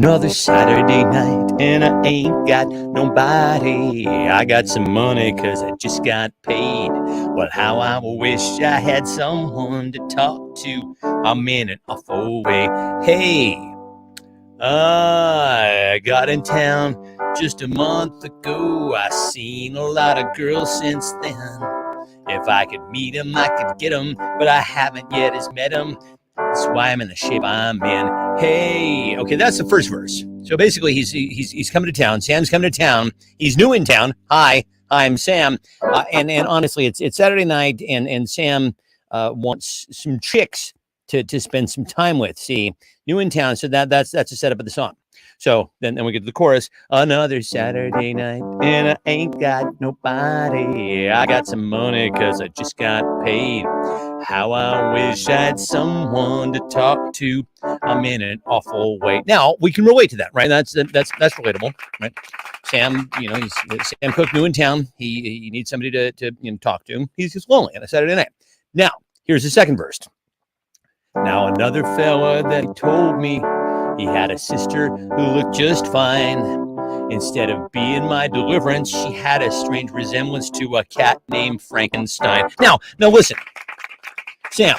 Another Saturday night and I ain't got nobody. I got some money cause I just got paid. Well, how I wish I had someone to talk to. I'm in an awful way. Hey, I got in town just a month ago. I seen a lot of girls since then. If I could meet 'em, I could get 'em, but I haven't yet met 'em. That's why I'm in the shape I'm in. Hey, okay, that's the first verse. So basically, he's coming to town. Sam's coming to town. He's new in town. Hi, I'm Sam. And honestly, it's Saturday night, and Sam wants some chicks to spend some time with. See, new in town. So that's the setup of the song. So then we get to the chorus. Another Saturday night, and I ain't got nobody. I got some money cause I just got paid. How I wish I had someone to talk to. I'm in an awful way. Now we can relate to that, right? That's relatable, right? Sam, he's Sam Cooke, new in town. He needs somebody to talk to. He's just lonely on a Saturday night. Now here's the second verse. Now another fella that told me he had a sister who looked just fine. Instead of being my deliverance, she had a strange resemblance to a cat named Frankenstein. Now listen, Sam.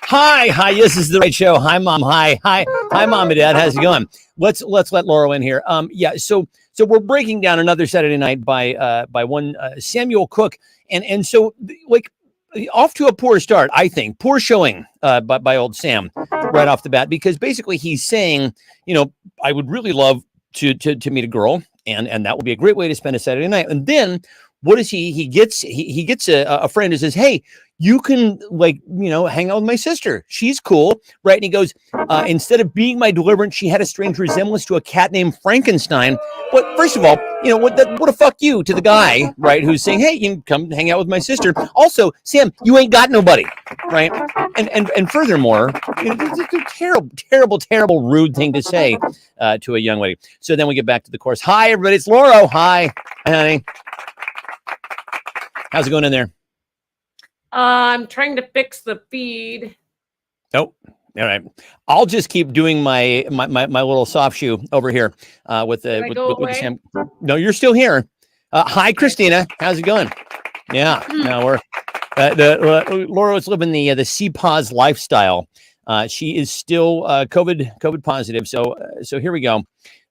Hi, this is the right show. Hi, Mom. Hi, Mom and Dad. How's it going? Let's let Laurel in here. So we're breaking down Another Saturday Night by one Samuel Cooke, and so like off to a poor start, I think. Poor showing by old Sam right off the bat, because basically he's saying, I would really love to meet a girl, and that would be a great way to spend a Saturday night. And then what is he gets a friend who says, hey, you can hang out with my sister. She's cool, right? And he goes, instead of being my deliverance, she had a strange resemblance to a cat named Frankenstein. But first of all, what a fuck you to the guy, right? Who's saying, hey, you can come hang out with my sister. Also, Sam, you ain't got nobody, right? And furthermore, it's a terrible, rude thing to say to a young lady. So then we get back to the chorus. Hi, everybody. It's Lauro. Hi, honey. How's it going in there? I'm trying to fix the feed. Oh, all right. I'll just keep doing my little soft shoe over here with the Sam. No, you're still here. Hi, Christina. How's it going? Yeah. No, we're Laura is living the CPAS lifestyle. She is still COVID positive. So here we go.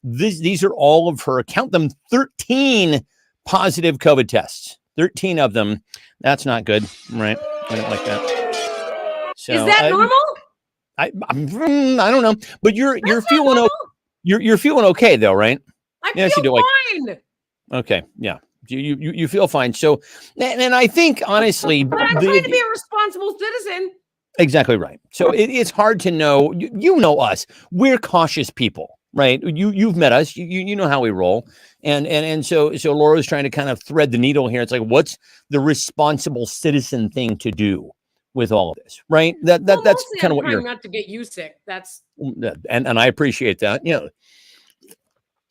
These are all of her. Count them. 13 positive COVID tests. 13 of them. That's not good, right? I don't like that. So, is that normal? I don't know, but you're feeling you're feeling okay though, right? I feel fine. Okay, yeah, you feel fine. So, and I think honestly, but I'm trying to be a responsible citizen. Exactly right. So it's hard to know. You know us. We're cautious people. Right. You've met us. You know how we roll. And so Laura's trying to kind of thread the needle here. It's like, what's the responsible citizen thing to do with all of this? Right. That's kind of what you're not to get you sick. That's and I appreciate that.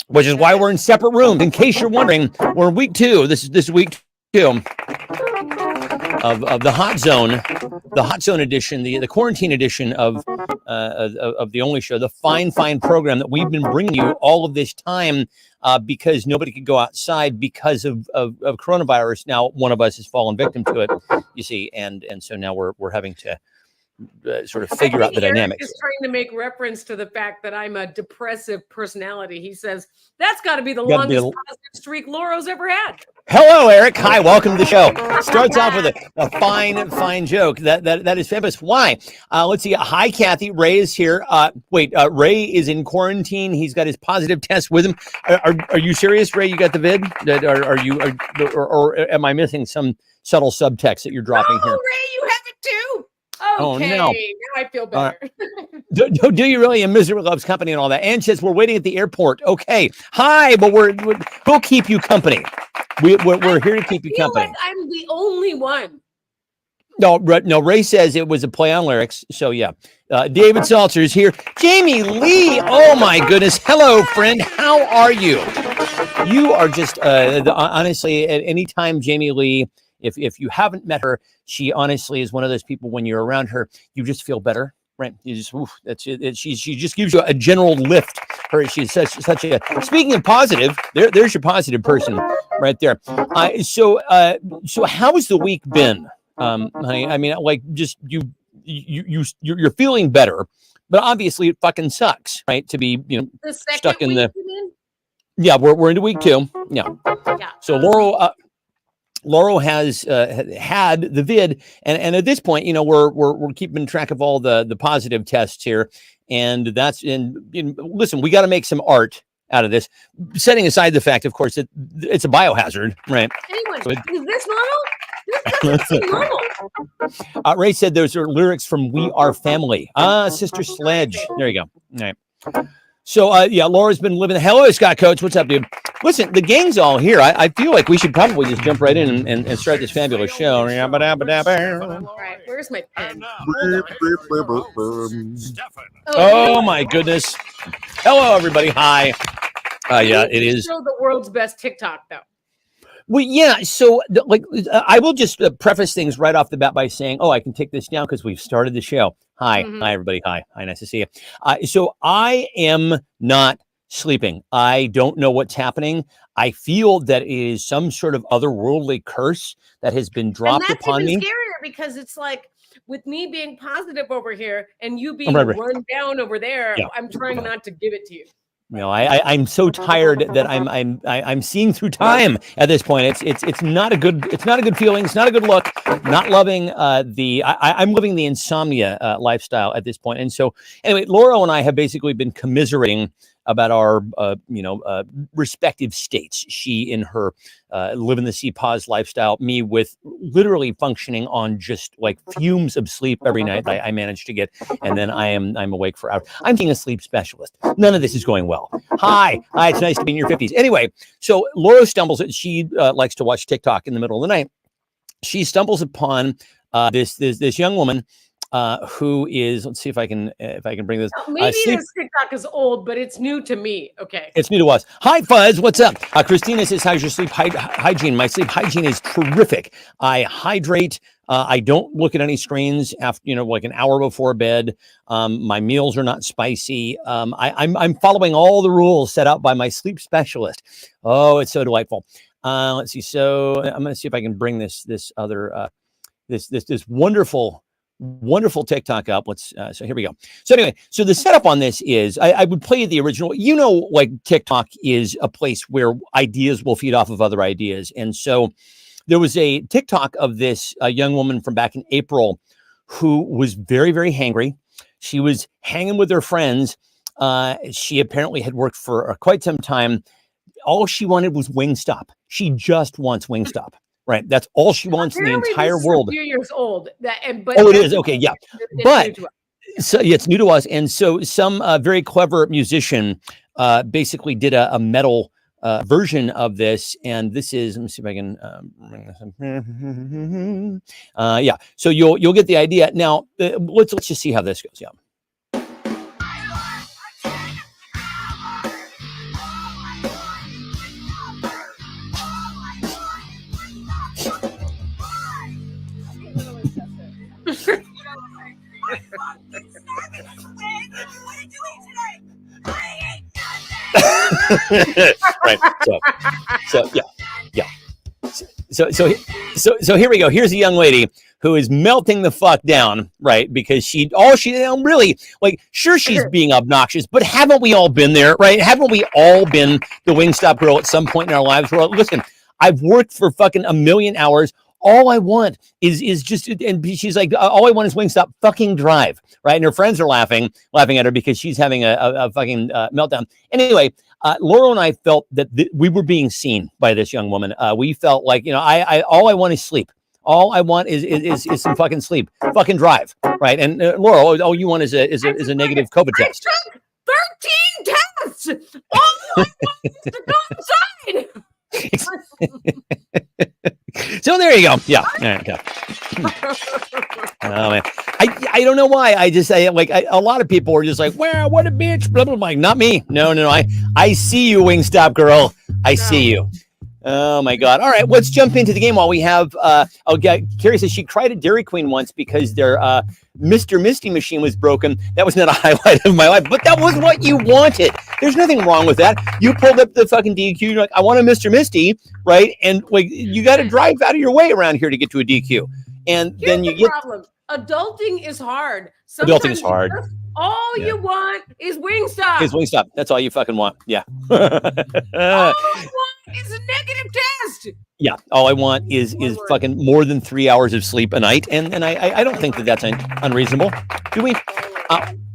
Which is why we're in separate rooms. In case you're wondering, we're in week 2. This is week 2 of the Hot Zone edition, the quarantine edition of the Only Show, the fine program that we've been bringing you all of this time because nobody could go outside because of coronavirus. Now one of us has fallen victim to it, you see, and so now we're having to sort of figure out the dynamics. He's trying to make reference to the fact that I'm a depressive personality. He says that's got to be the longest positive streak Laura's ever had. Hello, Eric. Hi, welcome to the show. Starts off with a fine joke. That is fabulous. Why? Let's see. Hi, Kathy. Ray is here. Ray is in quarantine. He's got his positive test with him. Are you serious, Ray? You got the vid? Or am I missing some subtle subtext that you're dropping here? Ray, you have it too. Okay, oh, no. Now I feel better. Do you really? And Misery Loves Company and all that. And says we're waiting at the airport. Okay. Hi, but we'll keep you company. We're here to keep you company. Like I'm the only one. No. Ray says it was a play on lyrics. So yeah. David Salter is here. Jamie Lee. Oh my goodness. Hello, friend. How are you? You are just honestly. At any time, Jamie Lee. If you haven't met her, she honestly is one of those people when you're around her, you just feel better. right? You just, that's it. She just gives you a general lift. She's such a. Speaking of positive, there's your positive person right there. So how has the week been, honey? I mean, like, just you're feeling better, but obviously it fucking sucks, right? To be stuck in the. Yeah, we're into week 2. Yeah. So Laurel has had the vid, and at this point, we're keeping track of all the positive tests here, and listen, we got to make some art out of this, setting aside the fact, of course, that it's a biohazard, right? Anyway, is this normal? This doesn't seem normal. Ray said those are lyrics from We Are Family. Sister Sledge. There you go. All right. So, Laura's been living. Hello, Scott Coates. What's up, dude? Listen, the gang's all here. I feel like we should probably just jump right in and start this fabulous show. All right, where's my pen? Oh, my goodness. Hello, everybody. Hi. It is. Still the world's best TikTok, though. Well, yeah. So, I will just preface things right off the bat by saying, I can take this down because we've started the show. Hi. Hi, everybody. Hi. Nice to see you. So I am not sleeping. I don't know what's happening. I feel that it is some sort of otherworldly curse that has been dropped upon me. That's even scarier because it's like with me being positive over here and you being run down over there. Yeah. I'm trying not to give it to you. I'm so tired that I'm seeing through time at this point. It's not a good feeling. It's not a good look. Not loving I'm living the insomnia lifestyle at this point. And so anyway, Laura and I have basically been commiserating about our respective states. She in her living the CPAWS lifestyle, me with literally functioning on just like fumes of sleep every night I managed to get, and then I'm awake for hours. I'm being a sleep specialist. None of this is going well. Hi, it's nice to be in your 50s. Anyway, so Laura stumbles. She likes to watch TikTok in the middle of the night. She stumbles upon this young woman. Who is? Let's see if I can bring this. Maybe this TikTok is old, but it's new to me. Okay, it's new to us. Hi, Fuzz. What's up? Christina says, "How's your sleep hygiene?" My sleep hygiene is terrific. I hydrate. I don't look at any screens after like an hour before bed. My meals are not spicy. I'm following all the rules set out by my sleep specialist. Oh, it's so delightful. Let's see. So I'm going to see if I can bring this other this wonderful TikTok up. So here we go. So anyway, so the setup on this is I would play the original. Like TikTok is a place where ideas will feed off of other ideas. And so there was a TikTok of this young woman from back in April who was very, very hangry. She was hanging with her friends. She apparently had worked for quite some time. All she wanted was Wingstop. She just wants Wingstop. Right. That's all she wants in the entire world. A few years old. But it is. Okay. Yeah. But it's new to us. And so some very clever musician basically did a metal version of this. And this is, let me see if I can bring this up. Yeah. So you'll get the idea. Now, let's just see how this goes. Yeah. Right. So here we go. Here's a young lady who is melting the fuck down, right? Because she's being obnoxious, but haven't we all been there, right? Haven't we all been the Wingstop girl at some point in our lives? Where, listen, I've worked for fucking 1 million hours. All I want is just, and she's like, all I want is Wingstop fucking drive, right? And her friends are laughing at her because she's having a fucking meltdown. Anyway, Laura and I felt that we were being seen by this young woman. We felt like, all I want is sleep. All I want is some fucking sleep, fucking drive, right? And Laura, all you want is a negative COVID test. I took 13 tests. All I want is to go inside. So there you go. Yeah. All right, okay. Oh man, I don't know why. A lot of people are just like, "Well, what a bitch." Blah blah blah. Like, not me. No. I see you, Wingstop girl. I see you. Oh my God! All right, let's jump into the game while we have. Carrie says she cried at Dairy Queen once because their Mr. Misty machine was broken. That was not a highlight of my life, but that was what you wanted. There's nothing wrong with that. You pulled up the fucking DQ. You're like, I want a Mr. Misty, right? And like, you got to drive out of your way around here to get to a DQ. And Here's then you the get. problem. Adulting is hard. Sometimes Adulting is hard. All you want is Wingstop. Is Wingstop. That's all you fucking want. Yeah. All I want is a negative test. Yeah, all I want is fucking more than 3 hours of sleep a night, and I don't think that that's unreasonable. Do we?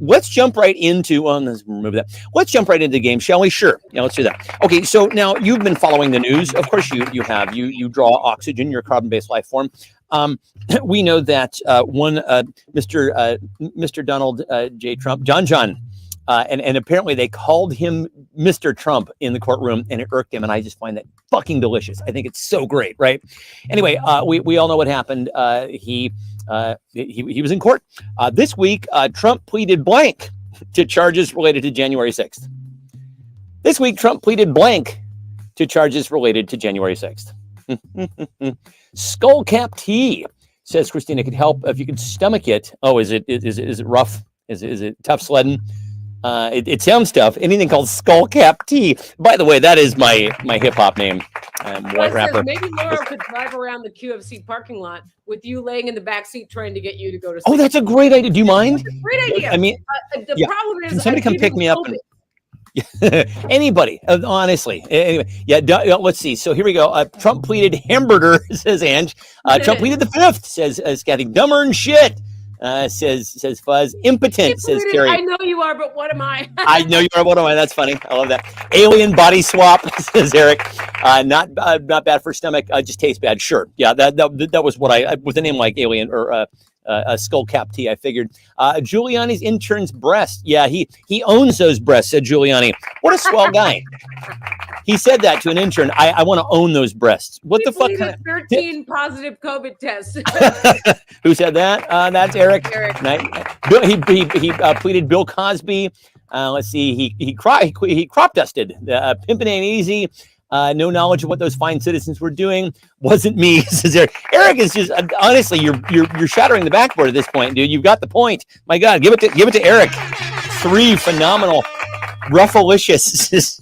Let's jump right into. Well, let's remove that. Let's jump right into the game, shall we? Sure. Yeah, let's do that. Okay, so now you've been following the news. Of course, you have. You draw oxygen. You're a carbon-based life form. We know that Mr. Donald J. Trump, John. And apparently they called him Mr. Trump in the courtroom, and it irked him. And I just find that fucking delicious. I think it's so great, right? Anyway, we all know what happened. He was in court this week. Trump pleaded blank to charges related to January 6th. This week, Trump pleaded blank to charges related to January 6th. Skullcap tea, says Christina, could help if you could stomach it. Oh, is it rough? Is it tough sledding? It sounds tough. Anything called Skullcap tea. By the way, that is my hip hop name. White rapper. Maybe Laura could drive around the QFC parking lot with you laying in the back seat trying to get you to go to sleep. Oh, that's a great idea. Do you mind? That's a great idea. I mean, the problem is, can somebody come pick me up? Anybody, honestly. Anyway, let's see. So here we go. Trump pleaded hamburger, says Ange. Trump pleaded the fifth, says Kathy. Dumber and shit, says Fuzz. Impotent, says Carrie. I know you are, but what am I? I know you are. What am I? That's funny. I love that. Alien body swap, says Eric. Not bad for stomach. Just tastes bad. Sure. Yeah, that was what I with a name like Alien or Skullcap tea, I figured. Giuliani's intern's breast. Yeah, he owns those breasts, said Giuliani. What a swell guy. He said that to an intern. I want to own those breasts. What the fuck? 13 positive COVID tests. Who said that? That's Eric. He pleaded Bill Cosby. Let's see. He crop dusted. Pimpin' ain't easy. No knowledge of what those fine citizens were doing. Wasn't me, says Eric. Eric is just honestly, you're shattering the backboard at this point, dude. You've got the point. My God, give it to Eric. 3 phenomenal, ruffalicious.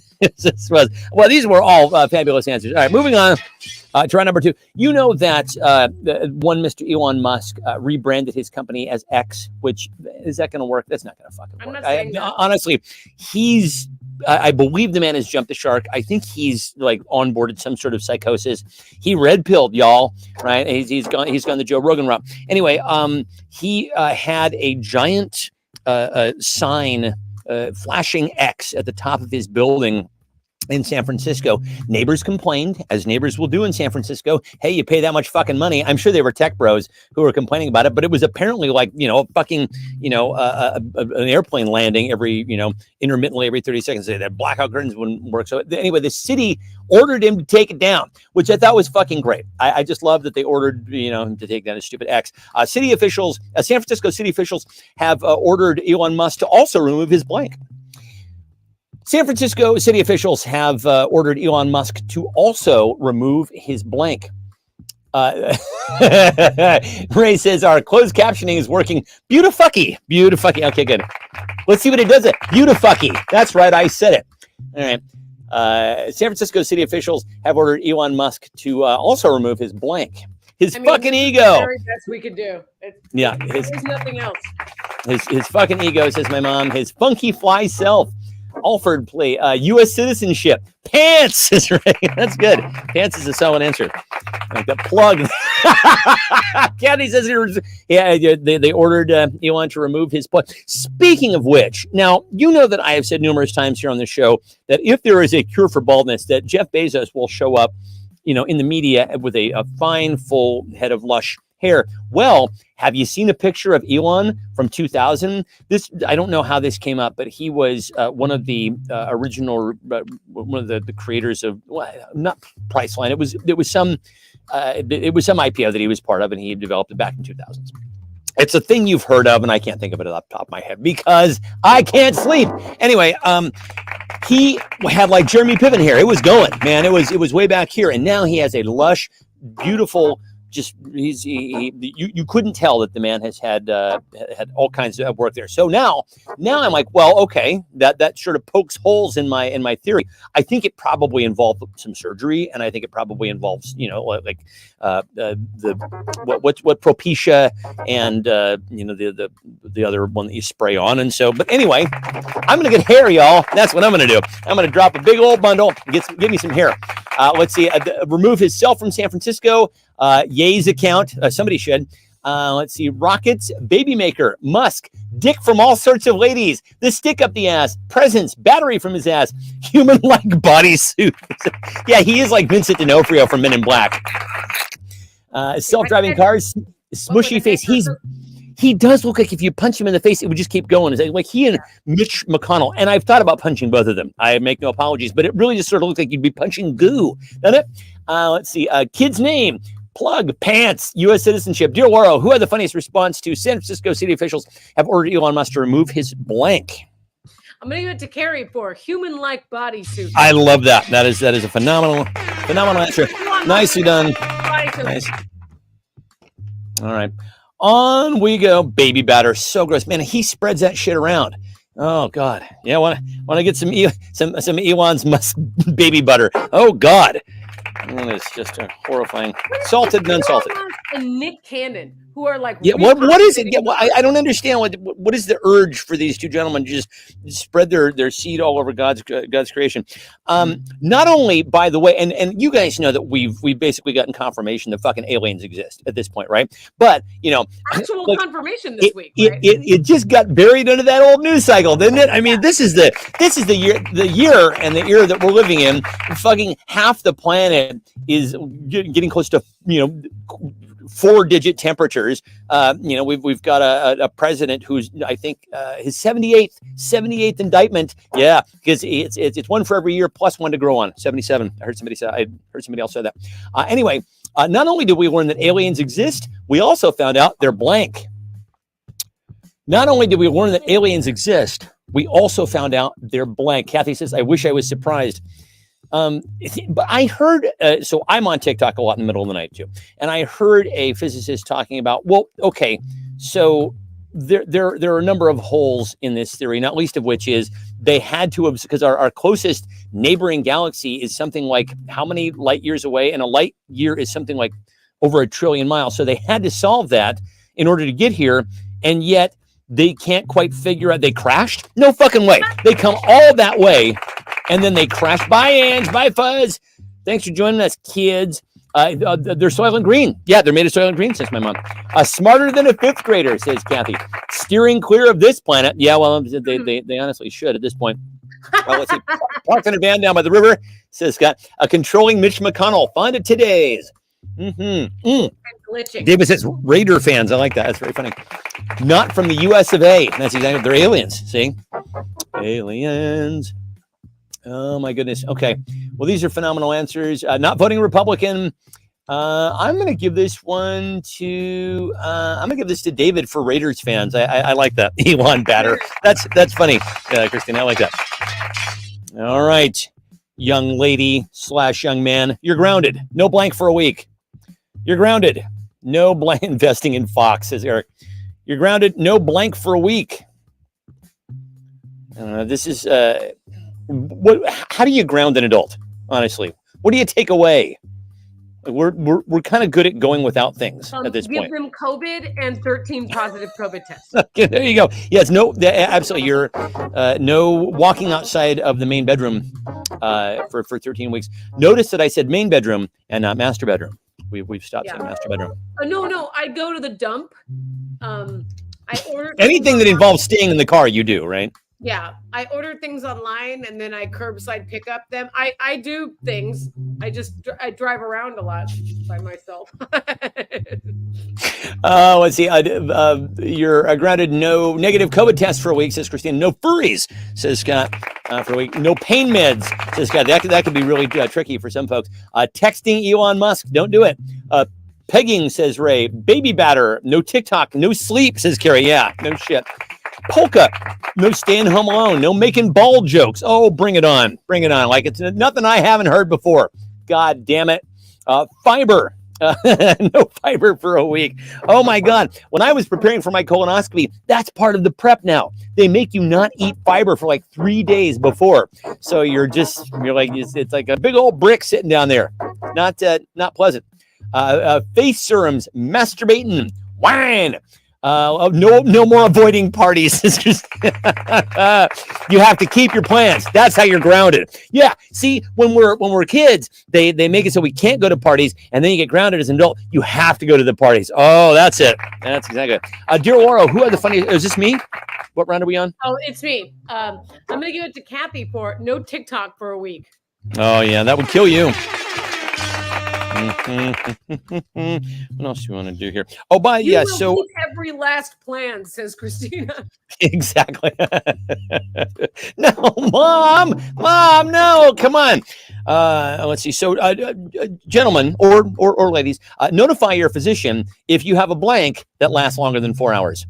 Well, these were all fabulous answers. All right, moving on to round number 2. You know that one Mr. Elon Musk rebranded his company as X, which is that going to work? That's not going to fucking work. Honestly, I believe the man has jumped the shark. I think he's like onboarded some sort of psychosis. He red pilled, y'all. Right? He's gone the Joe Rogan route. Anyway, he had a giant sign flashing X at the top of his building in San Francisco. Neighbors complained, as neighbors will do in San Francisco. Hey, you pay that much fucking money. I'm sure they were tech bros who were complaining about it, but it was apparently like, fucking, an airplane landing intermittently every 30 seconds. That blackout curtains wouldn't work. So anyway, the city ordered him to take it down, which I thought was fucking great. I just love that they ordered, him to take down his stupid X. City officials, San Francisco city officials have ordered Elon Musk to also remove his blank. San Francisco city officials have ordered Elon Musk to also remove his blank. Ray says our closed captioning is working. Beautifucky. Okay, good. Let's see what it does. Beautifucky. That's right. I said it. All right. San Francisco city officials have ordered Elon Musk to also remove his blank. His fucking ego. The very best we could do. There's nothing else. His fucking ego, says my mom. His funky fly self. Alford play U.S. citizenship. Pants is right. That's good. Pants is a solid answer. Like the plug. Kathy says they ordered Elon to remove his plug. Speaking of which, now you know that I have said numerous times here on the show that if there is a cure for baldness, that Jeff Bezos will show up, in the media with a fine, full head of lush hair. Well, have you seen a picture of Elon from 2000? I don't know how this came up, but he was one of the original, one of the creators of not Priceline. It was some IPO that he was part of, and he developed it back in 2000s. It's a thing you've heard of, and I can't think of it off the top of my head because I can't sleep. Anyway, he had like Jeremy Piven hair. It was going, man. It was way back here, and now he has a lush, beautiful. Just you couldn't tell that the man has had all kinds of work there. So now I'm like, well, okay, that sort of pokes holes in my theory. I think it probably involved some surgery, and I think it probably involves like what Propecia and the other one that you spray on. And so, but anyway, I'm gonna get hair, y'all. That's what I'm gonna do. I'm gonna drop a big old bundle and give me some hair. Let's see. Remove his cell from San Francisco. Ye's account. Somebody should. Let's see. Rockets, Baby Maker, Musk, Dick from all sorts of ladies, the stick up the ass, presents, battery from his ass, human-like bodysuit. Yeah, he is like Vincent D'Onofrio from Men in Black. Self-driving cars, smushy face. He does look like if you punch him in the face, it would just keep going. It's like he and Mitch McConnell. And I've thought about punching both of them. I make no apologies, but it really just sort of looks like you'd be punching goo, doesn't it? Let's see. Kid's name. Plug, pants, U.S. citizenship. Dear Lauro, who had the funniest response to San Francisco city officials have ordered Elon Musk to remove his blank? I'm going to give it to Carrie for human-like bodysuit. I love that. That is a phenomenal answer. Nicely done. Nice. All right. On we go. Baby batter. So gross. Man, he spreads that shit around. Oh, God. Yeah, want to get some Elon's Musk baby butter. Oh, God. That is just horrifying. Salted and unsalted. And Nick Cannon, who are like, yeah. What is it? Yeah, well, I don't understand what is the urge for these two gentlemen to just spread their seed all over God's creation. Not only, by the way, and you guys know that we've basically gotten confirmation that fucking aliens exist at this point, right? But actual confirmation this week. Right? It just got buried under that old news cycle, didn't it? I mean, this is the year and the era that we're living in. Fucking half the planet is getting close to 4-digit temperatures. We've got a president who's, I think, his 78th indictment. Yeah, because it's one for every year plus one to grow on. 77. I heard somebody else say that. Anyway, not only did we learn that aliens exist, we also found out they're blank. Not only did we learn that aliens exist, we also found out they're blank. Kathy says, I wish I was surprised. But I heard, so I'm on TikTok a lot in the middle of the night too. And I heard a physicist talking about, well, okay, so there are a number of holes in this theory, not least of which is they had to, because our closest neighboring galaxy is something like how many light years away? And a light year is something like over 1 trillion miles. So they had to solve that in order to get here. And yet they can't quite figure out, they crashed? No fucking way. They come all that way. And then they crash. Bye, Ange. Bye, Fuzz. Thanks for joining us, kids. They're Soylent Green. Yeah, they're made of Soylent Green, says my mom. Smarter than a 5th grader, says Kathy. Steering clear of this planet. Yeah, well, they honestly should at this point. Well, let's see. Parked in a van down by the river, says Scott. Controlling Mitch McConnell. Find it today's. Glitching. David says Raider fans. I like that. That's very funny. Not from the US of A. That's exactly. They're aliens. See? Aliens. Oh, my goodness. Okay. Well, these are phenomenal answers. Not voting Republican. I'm going to give this one to David for Raiders fans. I like that. Elon batter. That's funny, Christine. I like that. All right. Young lady / young man. You're grounded. No blank for a week. You're grounded. No blank investing in Fox, says Eric. You're grounded. No blank for a week. This is... how do you ground an adult? Honestly, what do you take away? We're kind of good at going without things at this point. Give them COVID and 13 positive COVID tests. Okay, there you go. Yes, no, absolutely. You're no walking outside of the main bedroom for 13 weeks. Notice that I said main bedroom and not master bedroom. We've stopped saying master bedroom. No, I go to the dump. I order anything that involves staying in the car. You do, right? Yeah, I order things online and then I curbside pick up them. I do things. I drive around a lot by myself. Let's see. You're grounded. No negative COVID test for a week, says Christine. No furries, says Scott, for a week. No pain meds, says Scott. That could be really tricky for some folks. Texting Elon Musk, don't do it. Pegging, says Ray. Baby batter. No TikTok. No sleep, says Carrie. Yeah, no shit. Polka. No staying home alone. No making ball jokes. Oh, bring it on. Bring it on. Like it's nothing I haven't heard before. God damn it. Fiber. No fiber for a week. Oh my God. When I was preparing for my colonoscopy, that's part of the prep now. They make you not eat fiber for like 3 days before. So you're like, it's like a big old brick sitting down there. Not pleasant. Face serums, masturbating, wine. No more avoiding parties. You have to keep your plans. That's how you're grounded. Yeah. See, when we're kids, they make it so we can't go to parties, and then you get grounded as an adult. You have to go to the parties. Oh, that's it. That's exactly it. Dear Laura, who had the funniest? Is this me? What round are we on? Oh, it's me. I'm gonna give it to Kathy for no TikTok for a week. Oh yeah, that would kill you. What else do you want to do here? Oh, so every last plan, says Christina. Exactly. No, mom, no, come on. Let's see. So, gentlemen or ladies, notify your physician if you have a blank that lasts longer than 4 hours.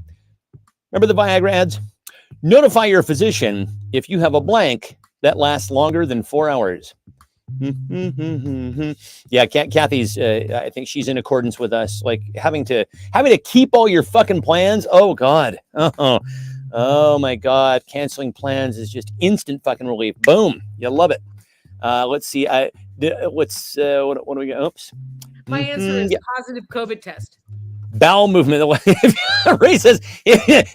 Remember the Viagra ads? Notify your physician if you have a blank that lasts longer than 4 hours. Yeah, Kathy's. I think she's in accordance with us. Like having to keep all your fucking plans. Oh God. Oh my God. Canceling plans is just instant fucking relief. Boom. You love it. Let's see. What do we got? Oops. My answer is positive COVID test. Bowel movement. Ray says,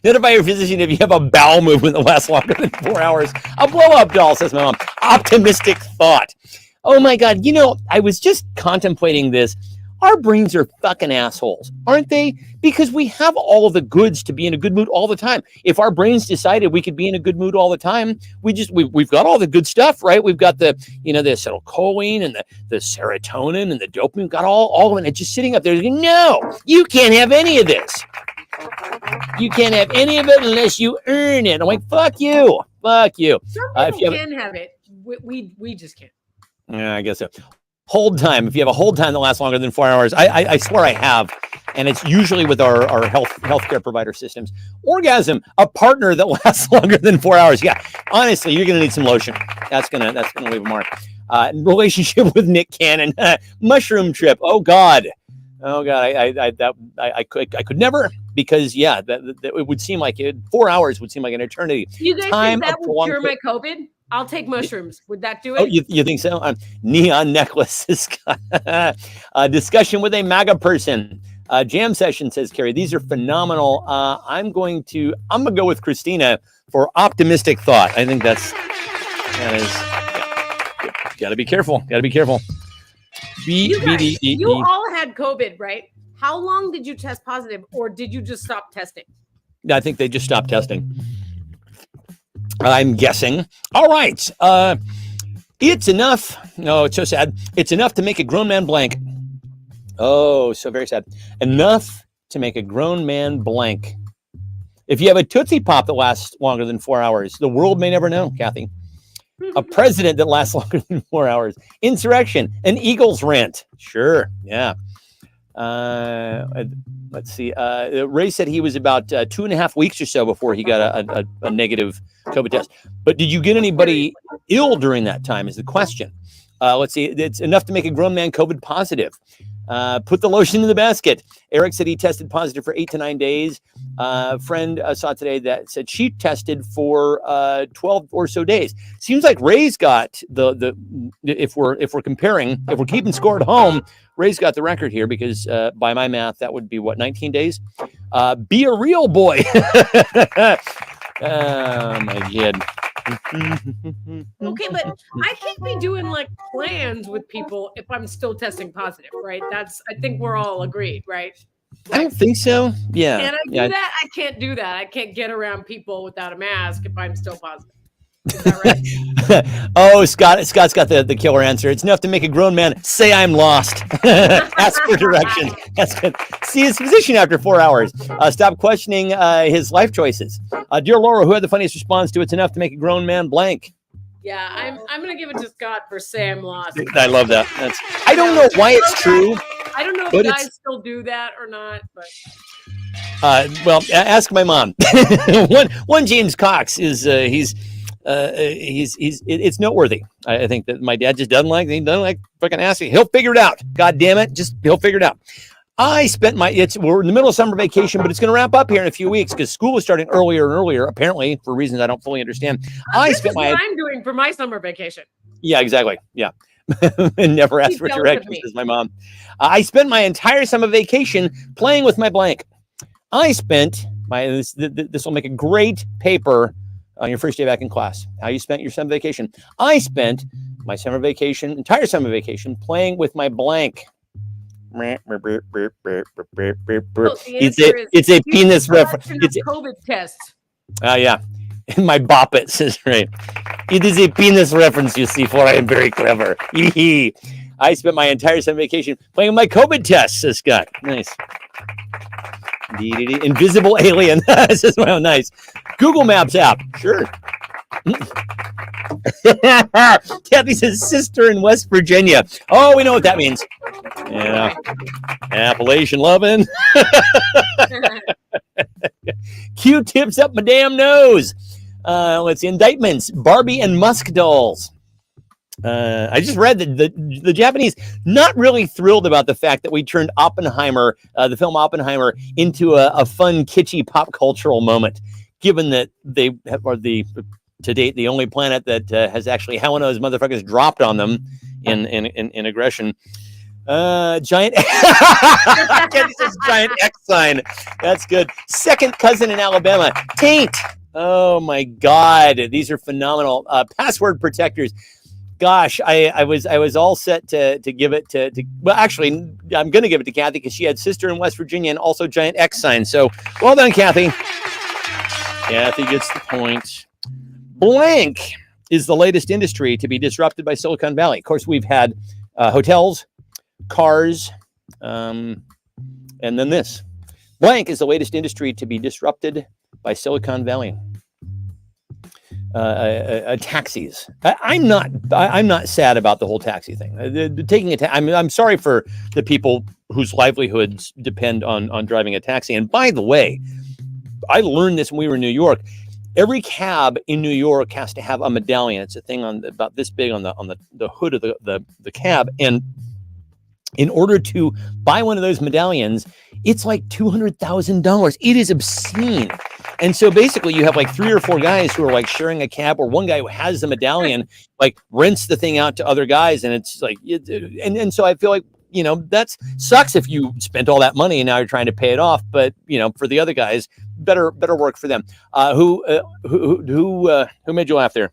notify your physician if you have a bowel movement that lasts longer than 4 hours. A blow-up doll, says my mom. Optimistic thought. Oh my God. I was just contemplating this. Our brains are fucking assholes, aren't they? Because we have all of the goods to be in a good mood all the time. If our brains decided we could be in a good mood all the time, we've got all the good stuff, right? We've got the acetylcholine and the serotonin and the dopamine. We've got all of it. It's just sitting up there. No, you can't have any of this. You can't have any of it unless you earn it. I'm like, fuck you. Fuck you. Some people can have it. We just can't. Yeah, I guess so. Hold time. If you have a hold time that lasts longer than 4 hours, I swear I have, and it's usually with our healthcare provider systems. Orgasm, a partner that lasts longer than 4 hours. Yeah, honestly, you're gonna need some lotion. That's gonna leave a mark. Relationship with Nick Cannon, mushroom trip. Oh God. I could never, because it would seem like 4 hours would seem like an eternity. You guys think that would cure my COVID? I'll take mushrooms. Would that do it? Oh, you think so? Neon necklaces. Discussion with a MAGA person. Jam session, says Carrie. These are phenomenal. I'm gonna go with Christina for optimistic thought. I think that is. Got to be careful. Got to be careful. You all had COVID, right? How long did you test positive, or did you just stop testing? I think they just stopped testing. I'm guessing. All right. It's enough. No, it's so sad. It's enough to make a grown man blank. Oh, so very sad. Enough to make a grown man blank. If you have a Tootsie Pop that lasts longer than 4 hours, the world may never know, Kathy. A president that lasts longer than 4 hours. Insurrection. An Eagles rant. Sure. Yeah. Let's see. Ray said he was about 2.5 weeks or so before he got a negative COVID test. But did you get anybody ill during that time is the question. Let's see. It's enough to make a grown man COVID positive. Put the lotion in the basket. Eric said he tested positive for 8 to 9 days. Friend saw today that said she tested for 12 or so days. Seems like Ray's got if we're keeping score at home, Ray's got the record here because by my math that would be 19 days. Be a real boy. Oh my God. Okay, but I can't be doing like plans with people if I'm still testing positive, right? I think we're all agreed, right? I don't think so. Yeah. Can I do that? I can't do that. I can't get around people without a mask if I'm still positive. Is that right? Oh, Scott's got the killer answer. It's enough to make a grown man say I'm lost. Ask for directions. That's good. See his physician after 4 hours. Stop questioning his life choices. Dear Laura, who had the funniest response to it's enough to make a grown man blank? Yeah, I'm gonna give it to Scott for say I'm lost. I love that. I don't know why it's true. I don't know if But guys still do that or not, but well, ask my mom. one James Cox is it's noteworthy. I think that my dad just doesn't like fucking asking. He'll figure it out. God damn it, he'll figure it out. I spent we're in the middle of summer vacation, but it's going to wrap up here in a few weeks because school is starting earlier and earlier, apparently for reasons I don't fully understand. this is what I'm doing for my summer vacation. Yeah, exactly. Yeah. And never ask for directions, says my mom. I spent my entire summer vacation playing with my blank. I spent this will make a great paper on your first day back in class. How you spent your summer vacation. I spent my entire summer vacation playing with my blank. It's a penis reference. It's a COVID test. Yeah. My bop it says right. It is a penis reference, you see, for I am very clever. I spent my entire summer vacation playing my COVID test, says Scott. Nice. Invisible alien. Says, well, nice. Google Maps app. Sure. Kathy says sister in West Virginia. Oh, we know what that means. Yeah. Appalachian loving. Q-tips up my damn nose. Let's see. Indictments. Barbie and Musk dolls. I just read that the Japanese not really thrilled about the fact that we turned Oppenheimer, the film Oppenheimer, into a fun, kitschy pop cultural moment, given that they are to date the only planet that has actually how one of those motherfuckers dropped on them in aggression. Giant Kenny says giant X sign. That's good. Second cousin in Alabama. Taint. Oh my God. These are phenomenal. Password protectors. Gosh, I was all set to give it to well, actually, I'm going to give it to Kathy because she had sister in West Virginia and also giant X sign. So well done, Kathy. Kathy gets the point. Blank is the latest industry to be disrupted by Silicon Valley. Of course, we've had hotels, cars, and then this. Blank is the latest industry to be disrupted by Silicon Valley. Taxis. I'm not sad about the whole taxi thing. Taking I'm sorry for the people whose livelihoods depend on driving a taxi. And by the way, I learned this when we were in New York. Every cab in New York has to have a medallion. It's a thing on about this big on the hood of the cab. And in order to buy one of those medallions, it's like $200,000. It is obscene. And so basically you have like 3 or 4 guys who are like sharing a cab, or one guy who has the medallion, like rents the thing out to other guys. And it's like, and so I feel like, that sucks if you spent all that money and now you're trying to pay it off. But, for the other guys, better work for them. Who made you laugh there?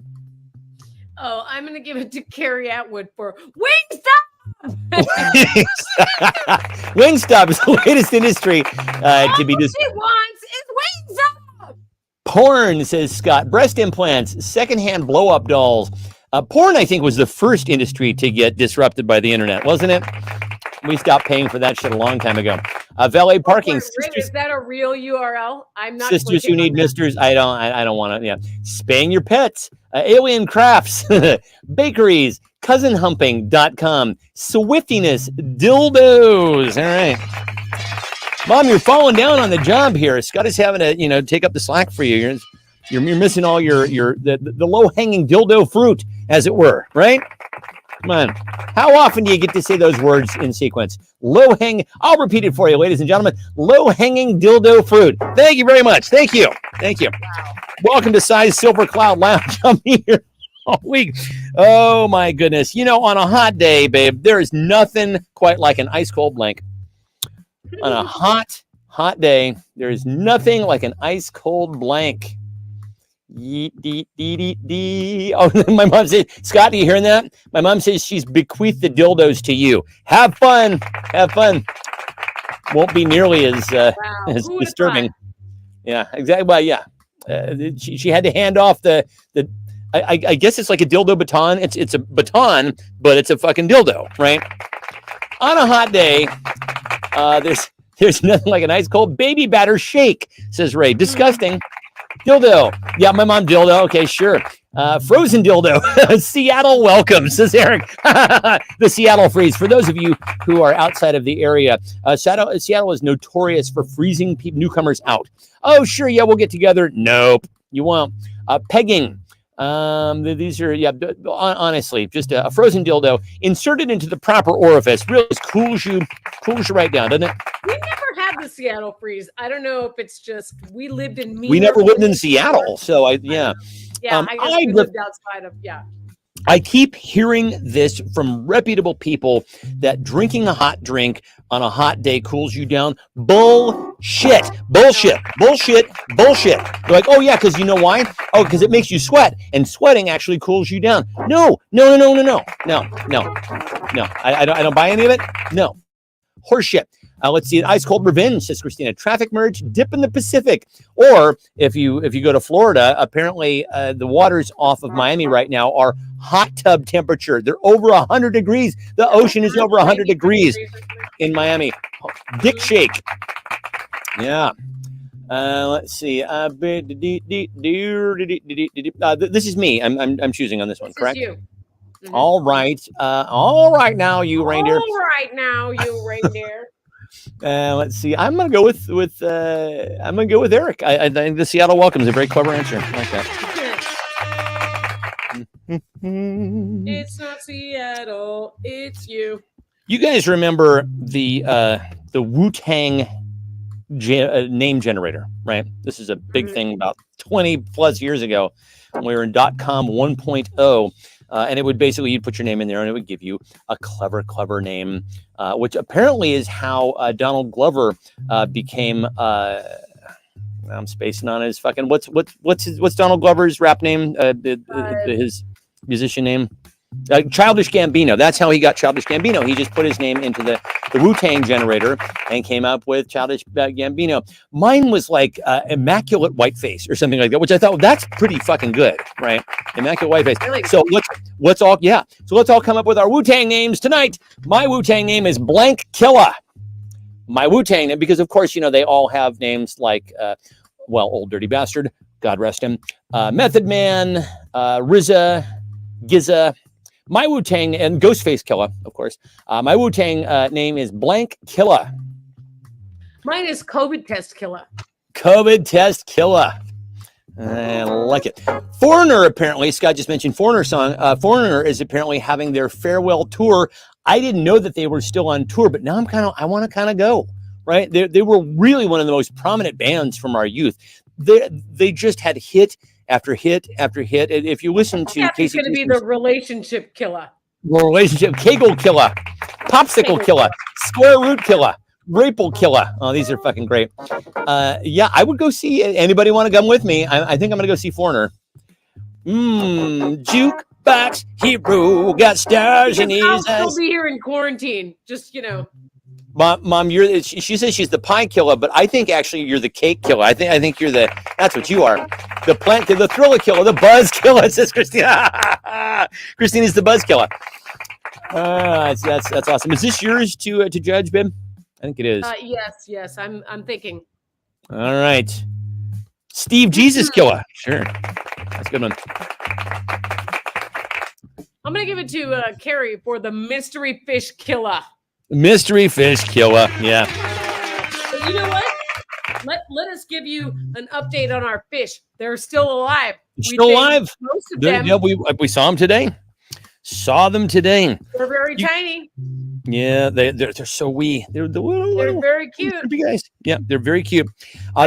Oh, I'm going to give it to Carrie Atwood for Wingstop. Wingstop is the latest industry to be just. All she wants is Wingstop. Porn, says Scott. Breast implants, secondhand blow-up dolls. Porn, I think, was the first industry to get disrupted by the internet, wasn't it? We stopped paying for that shit a long time ago. Valet parking. Is that a real URL? I'm not. Sisters who need misters. I don't want to. Yeah. Spaying your pets. Alien crafts. Bakeries. Cousinhumping.com. Swiftiness. Dildos. All right. Mom, you're falling down on the job here. Scott is having to, take up the slack for you. You're missing all the low-hanging dildo fruit, as it were, right? Come on. How often do you get to say those words in sequence? I'll repeat it for you, ladies and gentlemen. Low-hanging dildo fruit. Thank you very much. Thank you. Wow. Welcome to Size Silver Cloud Lounge. I'm here all week. Oh, my goodness. On a hot day, babe, there is nothing quite like an ice-cold blank. On a hot day, there is nothing like an ice-cold blank. Oh, my mom says, Scott, are you hearing that? My mom says she's bequeathed the dildos to you. Have fun. Won't be nearly as disturbing. Yeah, exactly. Well, yeah. She had to hand off I guess it's like a dildo baton. It's a baton, but it's a fucking dildo, right? On a hot day, there's nothing like an ice cold baby batter shake, says Ray. Disgusting. Dildo. Yeah, my mom dildo. Okay, sure. Frozen dildo. Seattle welcome, says Eric. The Seattle freeze. For those of you who are outside of the area, Seattle is notorious for freezing newcomers out. Oh, sure, yeah, we'll get together. Nope, you won't. Pegging. These are, honestly, just a frozen dildo inserted into the proper orifice. Really cools you right down, doesn't it? We never had the Seattle freeze. I don't know if it's just we lived in. We never lived in Seattle, so Yeah, I guess we lived outside of. Yeah. I keep hearing this from reputable people that drinking a hot drink on a hot day cools you down. Bullshit. They're like, oh yeah, because you know why? Oh, because it makes you sweat, and sweating actually cools you down. No. I don't buy any of it. No. Horseshit. Let's see. Ice Cold Revenge, says Christina. Traffic merge, dip in the Pacific. Or if you go to Florida, apparently the waters off of Miami right now are hot tub temperature. They're over 100 degrees. The ocean is over 100 degrees in Miami. Dick shake. Yeah. Let's see. This is me. I'm choosing on this one, correct? You. Mm-hmm. All right now, you reindeer. All right now, you reindeer. Let's see. I'm gonna go with Eric. I think the Seattle welcome is a very clever answer. I like that. It's not Seattle, it's you. You guys remember the Wu-Tang name generator, right? This is a big thing about 20 plus years ago when we were in .com 1.0. And it would basically, you'd put your name in there and it would give you a clever name, which apparently is how Donald Glover became, I'm spacing on his fucking, what's Donald Glover's rap name? His musician name? Childish Gambino. That's how he got Childish Gambino. He just put his name into the Wu-Tang generator and came up with Childish Gambino. Mine was like Immaculate Whiteface or something like that, which I thought, well, that's pretty fucking good, right? Immaculate Whiteface. Really? So let's all come up with our Wu-Tang names tonight. My Wu-Tang name is Blank Killa. My Wu-Tang, because of course, they all have names like, Old Dirty Bastard, God rest him, Method Man, RZA, Gizza. My Wu-Tang, and Ghostface Killa, of course. My Wu-Tang name is Blank Killa. Mine is COVID Test Killa. COVID Test Killa. I like it. Foreigner, apparently, Scott just mentioned Foreigner song. Foreigner is apparently having their farewell tour. I didn't know that they were still on tour, but now I want to go, right? They were really one of the most prominent bands from our youth. They just had hit after hit after hit. If you listen to Casey, it's going to be the relationship killer. Kegel killer, popsicle killer, square root killer, Rapel killer. Oh, these are fucking great. I would go see. Anybody want to come with me? I think I'm going to go see Foreigner. Jukebox hero got stars in his eyes. I'll be here in quarantine. Just Mom, she says she's the pie killer, but I think actually you're the cake killer. I think you're that's what you are. The plant, the thriller killer, the buzz killer, says Christina. Christina's the buzz killer. That's awesome. Is this yours to judge, babe? I think it is. Yes. I'm thinking. All right. Steve Jesus killer. Sure. That's a good one. I'm gonna give it to Carrie for the mystery fish killer. Mystery fish killer. Yeah. But you know what? Let us give you an update on our fish. They're still alive. Still alive. Most of them. Yeah, we saw them today. Saw them today. They're very tiny. Yeah, they're so wee. They're very cute. Guys. Yeah, they're very cute.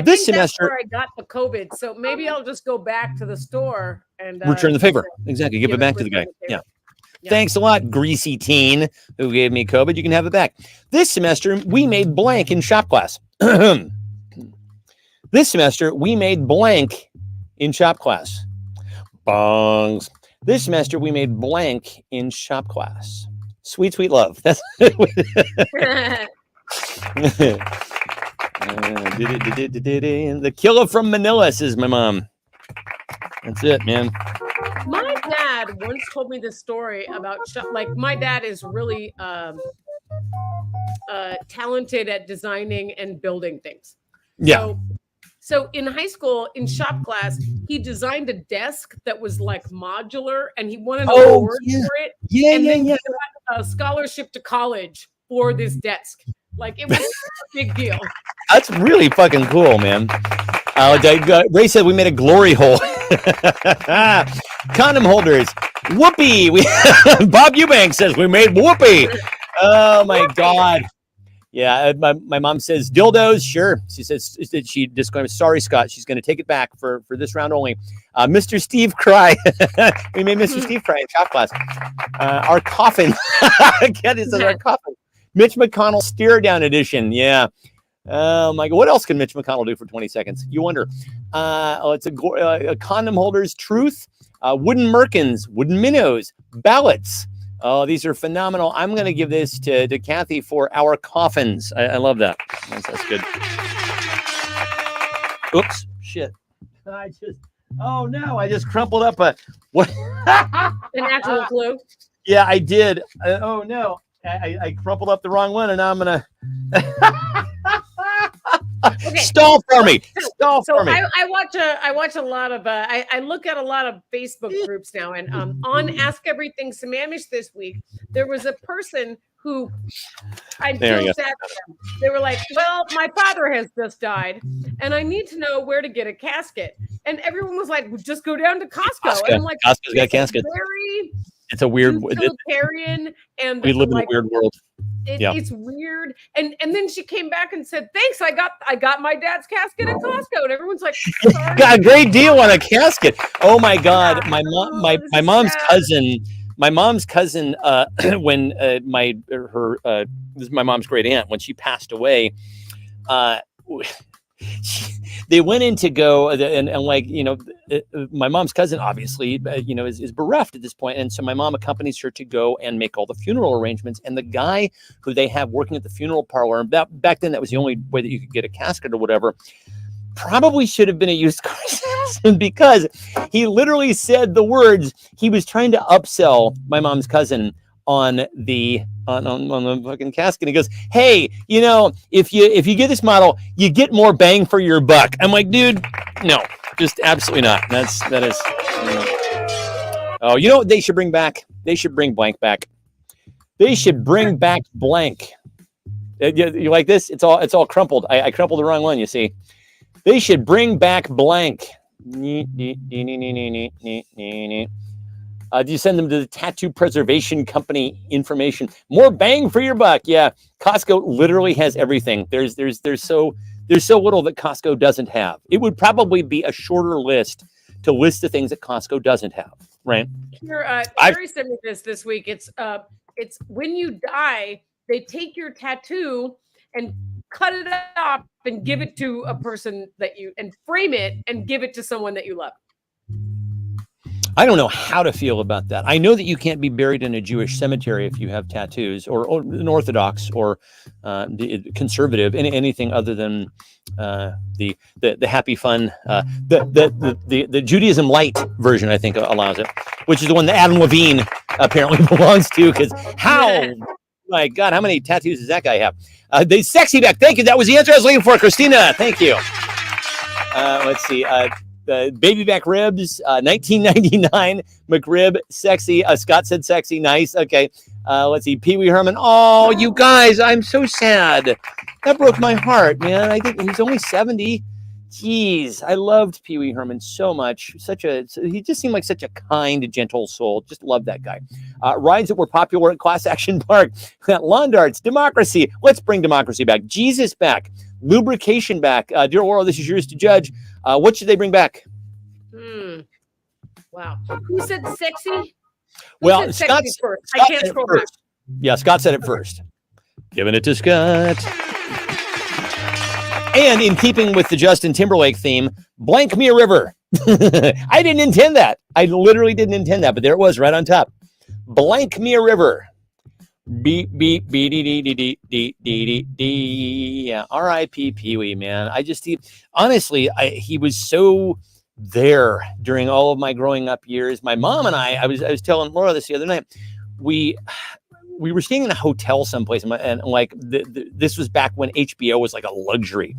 This semester, that's where I got the COVID, so maybe I'll just go back to the store and return the favor. Exactly, give it back to the guy. Yeah. Thanks a lot, greasy teen who gave me COVID. You can have it back. This semester, we made blank in shop class. This semester, we made blank in shop class. Bongs. This semester, we made blank in shop class. Sweet, sweet love. That's the killer from Manila, says my mom. That's it, man. My dad once told me this story about my dad is really talented at designing and building things. Yeah. So So in high school, in shop class, he designed a desk that was like modular, and he won an award for it. And then he got a scholarship to college for this desk. Like, it was a big deal. That's really fucking cool, man. Ray said we made a glory hole. Condom holders. Whoopee. Bob Eubank says we made whoopee. Oh my God. Yeah, my mom says dildos. Sure. She says she just going to, sorry, Scott. She's going to take it back for this round only. Mr. Steve cry. We made Mr. Steve cry in shop class. Our coffin. Again, it says our coffin. Mitch McConnell stare down edition. Yeah. Oh my God. What else can Mitch McConnell do for 20 seconds? You wonder. It's a condom holders. Truth. Wooden merkins. Wooden minnows. Ballots. Oh, these are phenomenal. I'm going to give this to Kathy for our coffins. I love that. That's good. Oops. Shit. Oh no, I just crumpled up what? An actual clue. Yeah, I did. Oh no, I crumpled up the wrong one, and now I'm going to Okay. Stall for me. Stall for me. I watch a lot of I look at a lot of Facebook groups now, and on Ask Everything Sammamish this week, there was a person who I feel sad for them. They were like, well, my father has just died, and I need to know where to get a casket. And everyone was like, well, just go down to Costco. And I'm like, Costco's got a casket. It's a weird utilitarian, and we live in a weird world. It's weird. And then she came back and said, thanks, I got my dad's casket at Costco. And everyone's like, got a great deal on a casket. Oh my God. My mom's cousin, when this is my mom's great aunt, when she passed away, they went in to go and like, you know, my mom's cousin obviously, you know, is bereft at this point. And so my mom accompanies her to go and make all the funeral arrangements. And the guy who they have working at the funeral parlor, and back then that was the only way that you could get a casket or whatever, probably should have been a used car salesman, because he literally said the words, he was trying to upsell my mom's cousin on the fucking casket. He goes, hey, you know, if you get this model, you get more bang for your buck. I'm like, dude, no, just absolutely not. That is. Oh, you know what they should bring back? They should bring blank back. They should bring back blank. You like this? It's all crumpled. I crumpled the wrong one. You see, they should bring back blank. Do you send them to the Tattoo Preservation Company information? More bang for your buck. Yeah, Costco literally has everything. There's so little that Costco doesn't have. It would probably be a shorter list to list the things that Costco doesn't have. Right? Here, Terry sent me this week. It's when you die, they take your tattoo and cut it off and give it to a person and frame it and give it to someone that you love. I don't know how to feel about that. I know that you can't be buried in a Jewish cemetery if you have tattoos, or an Orthodox or conservative, anything other than the happy fun, the Judaism light version. I think allows it, which is the one that Adam Levine apparently belongs to. Because my God, how many tattoos does that guy have? The sexy back. Thank you. That was the answer I was looking for, Christina. Thank you. Let's see. Baby back ribs, 1999 McRib, sexy. Scott said sexy, nice. Okay, let's see. Pee Wee Herman. Oh, you guys, I'm so sad. That broke my heart, man. I think he's only 70. Jeez, I loved Pee Wee Herman so much. He just seemed like such a kind, gentle soul. Just love that guy. Rides that were popular at Class Action Park. Lawn darts, democracy. Let's bring democracy back. Jesus back. Lubrication back. Dear Laurel, this is yours to judge. What should they bring back? Wow. Who said sexy? Well, Scott first. I can't scroll back. Yeah, Scott said it first. Giving it to Scott. And in keeping with the Justin Timberlake theme, blank me a river. I didn't intend that. I literally didn't intend that, but there it was right on top. Blank me a river. Beep, beep, beep, dee, dee, dee, dee, dee, dee. Yeah, R.I.P. Pee Wee, man. Honestly, he was so there during all of my growing up years. My mom and I was telling Laura this the other night. We were staying in a hotel someplace, and like this was back when HBO was like a luxury,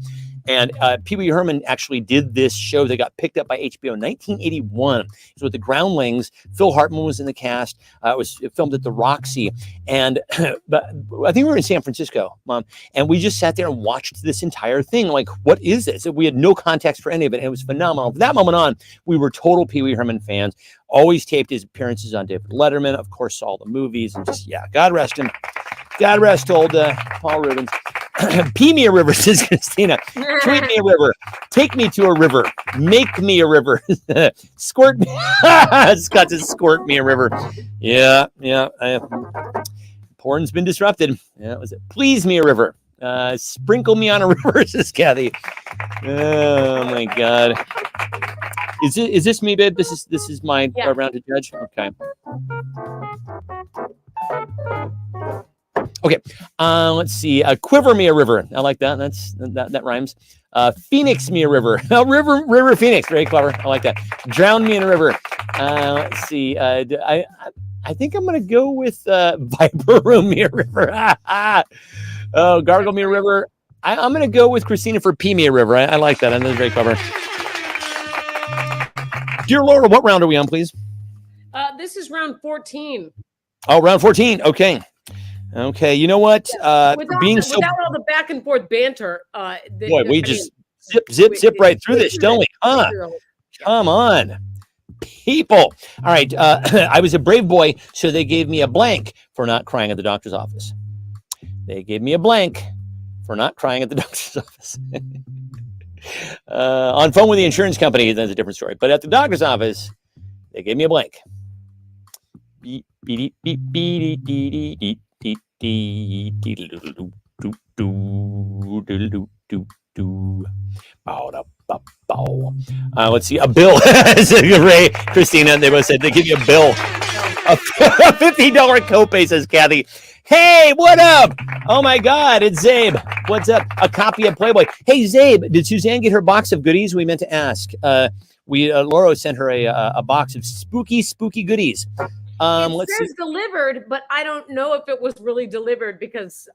And Pee Wee Herman actually did this show that got picked up by HBO in 1981. It was with the Groundlings. Phil Hartman was in the cast. It was filmed at the Roxy. And but I think we were in San Francisco, Mom. And we just sat there and watched this entire thing. Like, what is this? We had no context for any of it. And it was phenomenal. From that moment on, we were total Pee Wee Herman fans. Always taped his appearances on David Letterman. Of course, saw the movies. And just, yeah, God rest him. God rest old Paul Reubens. Pee me a river, says Christina. Tweet me a river. Take me to a river. Make me a river. Squirt me. Scott says, squirt me a river. Yeah. Porn's been disrupted. Yeah, was it? Please me a river. Sprinkle me on a river, says Kathy. Oh my God. Is this me, babe? This is my round to judge. Okay. Let's see. Quiver me a river. I like that. That rhymes. Phoenix me a river. River Phoenix. Very clever. I like that. Drown me in a river. Let's see. I think I'm gonna go with Viper room me a river. Oh, gargle me a river. I'm gonna go with Christina for pee me a river. I like that. I know it's very clever. Dear Laura, what round are we on, please? This is round 14. Oh, round 14. Okay. You know what? Without all the back and forth banter. We just zip right through this, don't we? Huh? Come on, people. All right. I was a brave boy, so they gave me a blank for not crying at the doctor's office. They gave me a blank for not crying at the doctor's office. On phone with the insurance company, that's a different story. But at the doctor's office, they gave me a blank. Let's see, a bill. Ray, Christina, they both said they give you a bill. A $50 copay, says Kathy. Hey, what up? Oh my God, it's Zabe. What's up? A copy of Playboy. Hey, Zabe, did Suzanne get her box of goodies? We meant to ask. Laura sent her a box of spooky goodies. It says delivered, but I don't know if it was really delivered because,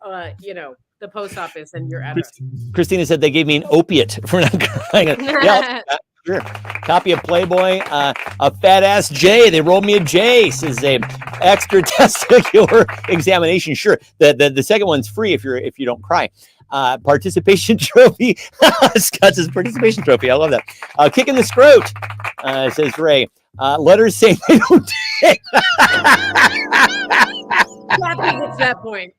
the post office and your address. Christina said they gave me an opiate for not crying. Yeah, sure. Copy of Playboy. A fat ass J. They rolled me a J, says Zabe. Extra testicular examination. Sure. The second one's free if you don't cry. Participation trophy. Scott says participation trophy. I love that. Kick in the scrot, says Ray. Letters saying they don't take. Kathy gets that point.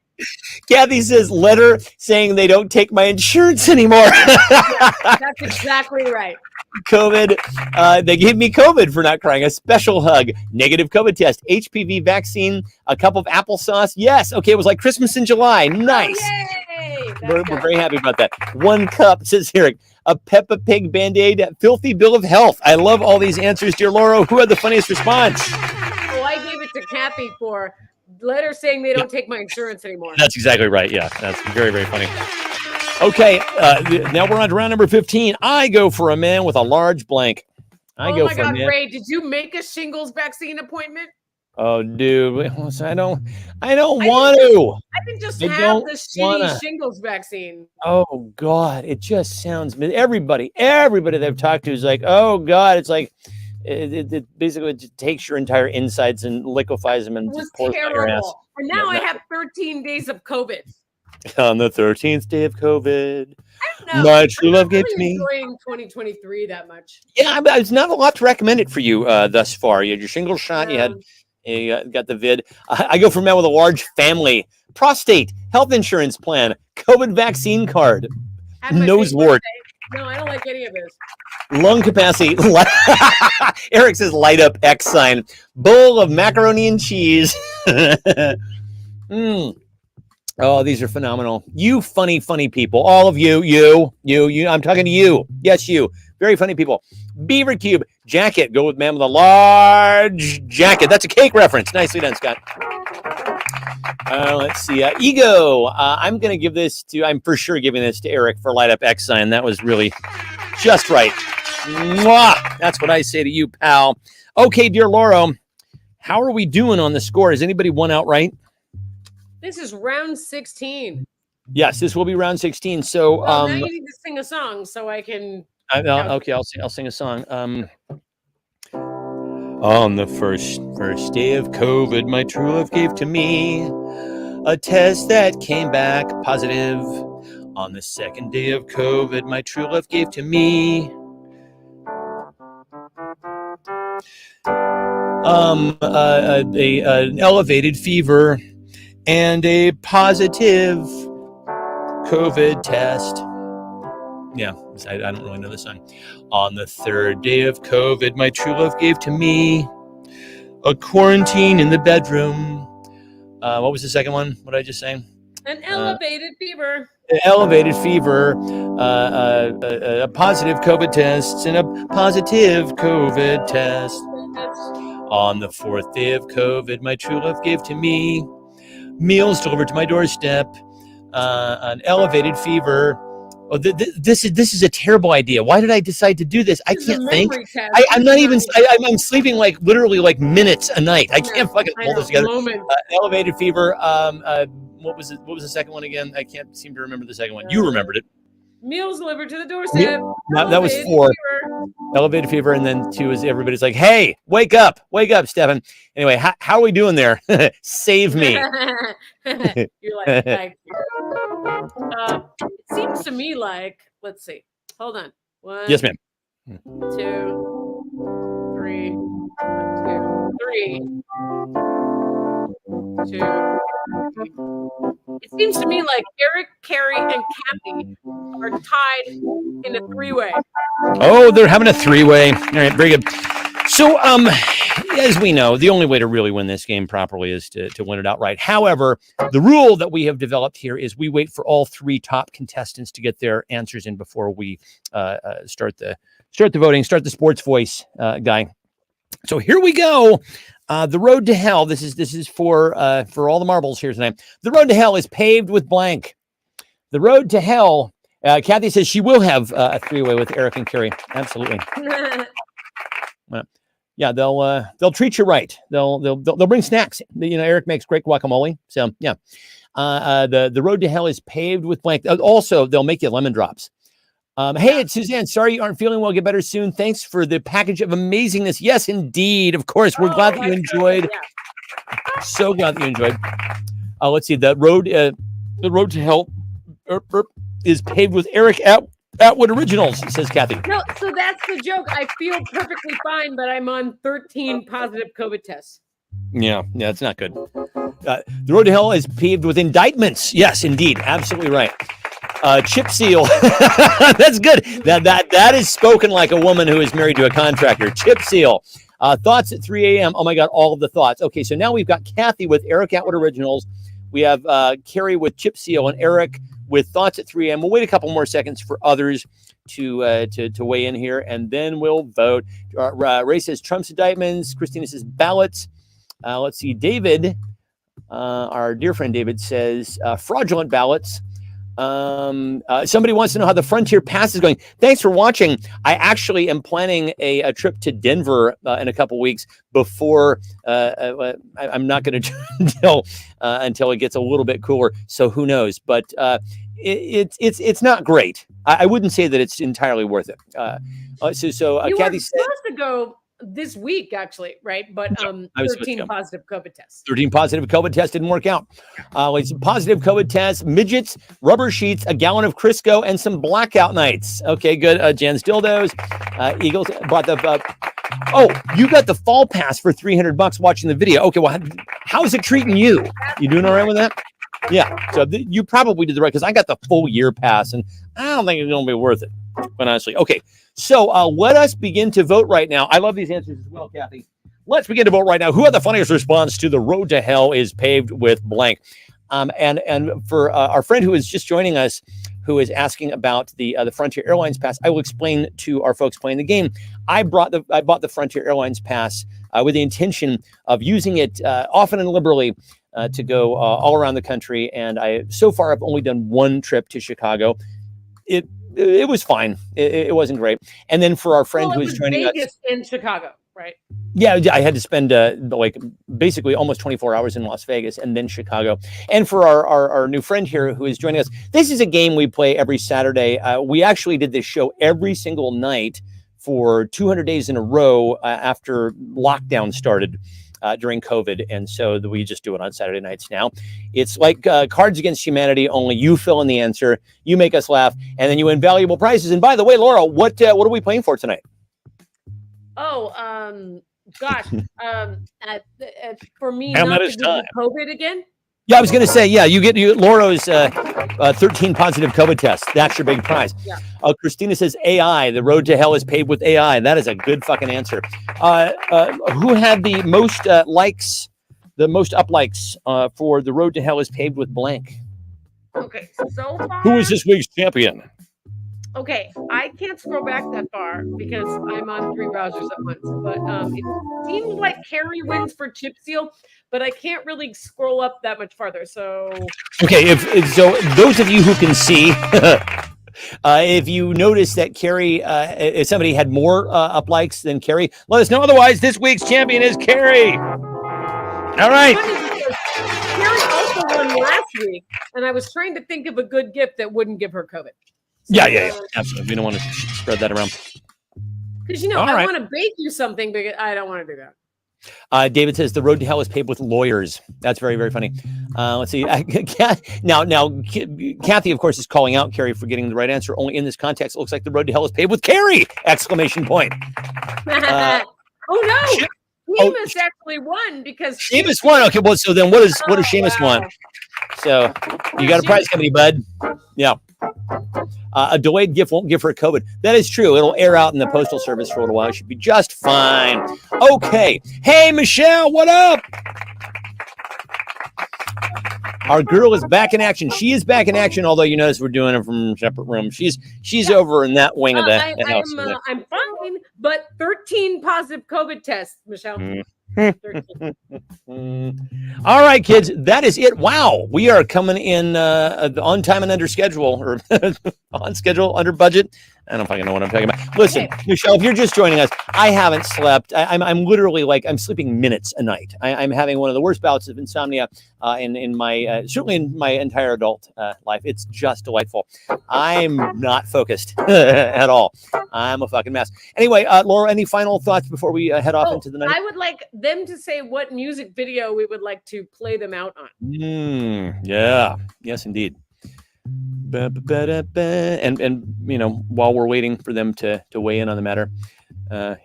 Kathy says letter saying they don't take my insurance anymore. That's exactly right. COVID. They gave me COVID for not crying. A special hug. Negative COVID test. HPV vaccine. A cup of applesauce. Yes. Okay. It was like Christmas in July. Nice. Oh, we're very happy about that. 1 cup, says Eric. A Peppa Pig Band-Aid. Filthy bill of health. I love all these answers, dear Laura. Who had the funniest response? Oh, I gave it to Kathy for letter saying they don't take my insurance anymore. That's exactly right. Yeah, that's very, very funny. Okay, now we're on to round number 15. I go for a man with a large blank. Oh my God, Ray, did you make a shingles vaccine appointment? Oh, dude, I don't want to. I can just have the shitty shingles vaccine. Oh God, it just sounds. Everybody they've talked to is like, oh God, it's like it basically just takes your entire insides and liquefies them and just pours out your ass. And now I have 13 days of COVID. On the 13th day of COVID, I don't know. My true love gave to me. Enjoying 2023 that much. Yeah, it's not a lot to recommend it for you thus far. You had your shingles shot. You got the vid. I go for men with a large family, prostate, health insurance plan, COVID vaccine card, nose wart. No, I don't like any of this. Lung capacity. Eric says light up X sign. Bowl of macaroni and cheese. Oh, these are phenomenal. You funny people. All of you. I'm talking to you. Yes, you. Very funny people. Beaver Cube jacket. Go with man with a large jacket. That's a cake reference. Nicely done, Scott. Let's see. Ego. I'm going to give this to, I'm for sure giving this to Eric for light up X sign. That was really just right. Mwah! That's what I say to you, pal. Okay, dear Laura, how are we doing on the score? Has anybody won outright? This is round 16. Yes, this will be round 16. So now you need to sing a song so I can. Okay, I'll sing a song. On the first day of COVID, my true love gave to me a test that came back positive. On the second day of COVID, my true love gave to me an elevated fever and a positive COVID test. Yeah, I don't really know the song. On the third day of COVID, my true love gave to me a quarantine in the bedroom. What was the second one? What did I just say? An elevated fever. Elevated fever, a positive COVID test, and a positive COVID test. On the fourth day of COVID, my true love gave to me meals delivered to my doorstep, an elevated fever. Oh, this is a terrible idea. Why did I decide to do this? I can't think. I'm not even. I'm sleeping like literally like minutes a night. I can't fucking pull this together. Elevated fever. What was it? What was the second one again? I can't seem to remember the second one. You remembered it. Meals delivered to the doorstep. That was 4. Elevated fever, and then 2 is everybody's like, "Hey, wake up, Stefan." Anyway, how are we doing there? Save me. You're like, thank you. It seems to me like, let's see. Hold on. 1. Yes, ma'am. 2, 3. 1, 2, 3. 2. It seems to me like Eric, Carrie, and Kathy are tied in a 3-way. Oh, they're having a 3-way. All right, very good. So, as we know, the only way to really win this game properly is to win it outright. However, the rule that we have developed here is we wait for all 3 top contestants to get their answers in before we start the voting, start the sports voice guy. So here we go. The road to hell. This is for all the marbles here tonight. The road to hell is paved with blank. The road to hell. Kathy says she will have a 3-way with Eric and Carrie. Absolutely. Yeah, they'll treat you right. They'll bring snacks. Eric makes great guacamole. So yeah, the road to hell is paved with blank. Also, they'll make you lemon drops. Hey, it's Suzanne. Sorry you aren't feeling well. Get better soon. Thanks for the package of amazingness. Yes, indeed. Of course. We're glad that you enjoyed. Yeah. So glad that you enjoyed. Let's see. The road to hell is paved with Eric Atwood Originals, says Kathy. No, so that's the joke. I feel perfectly fine, but I'm on 13 positive COVID tests. Yeah, it's not good. The road to hell is paved with indictments. Yes, indeed. Absolutely right. Chip seal. That's good. That is spoken like a woman who is married to a contractor. Chip seal. Thoughts at 3 a.m. Oh my God, all of the thoughts. Okay, so now we've got Kathy with Eric Atwood Originals. We have Carrie with Chip seal and Eric with thoughts at 3 a.m. We'll wait a couple more seconds for others to weigh in here, and then we'll vote. Ray says Trump's indictments. Christina says ballots. Let's see. David, our dear friend David, says fraudulent ballots. Somebody wants to know how the Frontier Pass is going. Thanks for watching. I actually am planning a trip to Denver in a couple weeks before I'm not going to until it gets a little bit cooler. So who knows? But it's not great. I wouldn't say that it's entirely worth it. So Kathy said supposed to go this week, actually, right? But 13 positive COVID tests. 13 positive COVID tests didn't work out. Positive COVID tests, midgets, rubber sheets, a gallon of Crisco, and some blackout nights. Okay, good. Jen's dildos. Eagles bought the. You got the fall pass for $300 watching the video. Okay, well, how's it treating you? You doing all right with that? Yeah. So you probably did the right, because I got the full year pass, and I don't think it's going to be worth it, quite honestly. Okay. So let us begin to vote right now. I love these answers as well, Kathy. Let's begin to vote right now. Who had the funniest response to the road to hell is paved with blank? And for our friend who is just joining us, who is asking about the Frontier Airlines pass, I will explain to our folks playing the game. I bought the Frontier Airlines pass with the intention of using it often and liberally to go all around the country. And so far I've only done one trip to Chicago. It was fine. It wasn't great. And then for our friend who is joining Vegas us in Chicago, right? Yeah, I had to spend like basically almost 24 hours in Las Vegas and then Chicago. And for our new friend here who is joining us, this is a game we play every Saturday. We actually did this show every single night for 200 days in a row after lockdown started during COVID. And so we just do it on Saturday nights now. It's like Cards Against Humanity, only you fill in the answer, you make us laugh, and then you win valuable prizes. And by the way, Laura, what are we playing for tonight? Oh, gosh. For me, Hamlet not is to get time. COVID again. Yeah, I was going to say, yeah, you get Laura's 13 positive COVID tests. That's your big prize. Yeah. Christina says AI, the road to hell is paved with AI. That is a good fucking answer. Who had the most likes, the most up likes for the road to hell is paved with blank? Okay, so far. Who is this week's champion? Okay, I can't scroll back that far because I'm on 3 browsers at once. But it seems like Carrie wins for Chip Seal, but I can't really scroll up that much farther. So okay, if so, those of you who can see, if you notice that Carrie, if somebody had more up likes than Carrie, let us know. Otherwise, this week's champion is Carrie. All right. Carrie also won last week, and I was trying to think of a good gift that wouldn't give her COVID. Yeah, absolutely. We don't want to spread that around. Because, I want to bake you something, but I don't want to do that. David says the road to hell is paved with lawyers. That's very, very funny. Let's see. Now, Kathy, of course, is calling out Carrie for getting the right answer. Only in this context, it looks like the road to hell is paved with Carrie! Exclamation point. Oh, no. Seamus actually won because Seamus won. Okay, well, so then what does Seamus want? So you got a prize company, bud. Yeah. A delayed gift won't give her COVID. That is true. It'll air out in the postal service for a little while. It should be just fine. Okay. Hey, Michelle, what up? Our girl is back in action. She is back in action, although you notice we're doing it from separate rooms. She's over in that wing of the house. I'm fine, but 13 positive COVID tests, Michelle. All right, kids, that is it. Wow, we are coming in on time and under schedule, or on schedule, under budget. I don't fucking know what I'm talking about. Listen, okay. Michelle, if you're just joining us, I haven't slept. I'm literally I'm sleeping minutes a night. I'm having one of the worst bouts of insomnia in my certainly in my entire adult life. It's just delightful. I'm not focused at all. I'm a fucking mess. Anyway, Laura, any final thoughts before we head off into the night? I would like them to say what music video we would like to play them out on. Yeah. Yes, indeed. And while we're waiting for them to weigh in on the matter,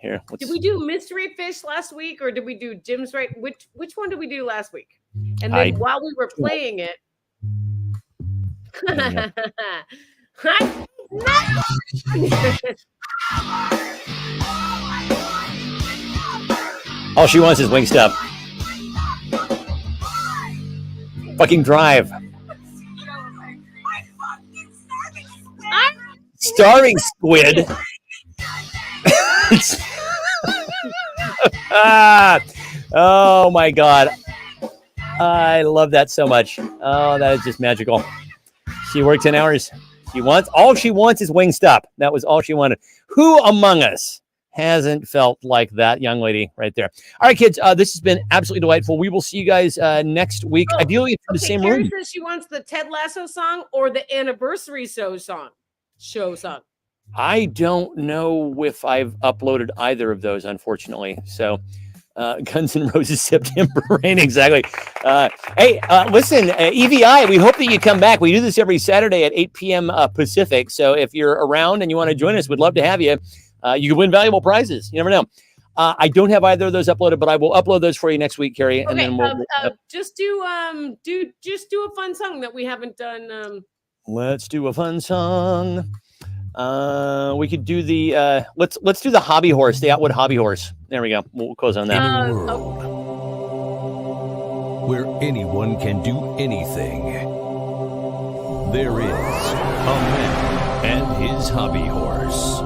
here. Did we do Mystery Fish last week, or did we do Jim's Right? Which one did we do last week? And then while we were playing it, all she wants is Wingstop. Fucking drive. Starving squid. Oh my God. I love that so much. Oh, that is just magical. She worked 10 hours. All she wants is Wingstop. That was all she wanted. Who among us hasn't felt like that young lady right there? All right, kids, this has been absolutely delightful. We will see you guys next week. Ideally, from the same room. Says she wants the Ted Lasso song or the anniversary show song. I don't know if I've uploaded either of those, unfortunately. So, Guns N' Roses September Rain, exactly. Hey, listen, EVI, we hope that you come back. We do this every Saturday at 8 p.m. Pacific. So if you're around and you want to join us, we'd love to have you. You can win valuable prizes. You never know. I don't have either of those uploaded, but I will upload those for you next week, Carrie. Okay, and then just do a fun song that we haven't done. Let's do a fun song. We could do the let's do the hobby horse, the Outwood hobby horse. There we go. We'll close on that. Where anyone can do anything, there is a man and his hobby horse.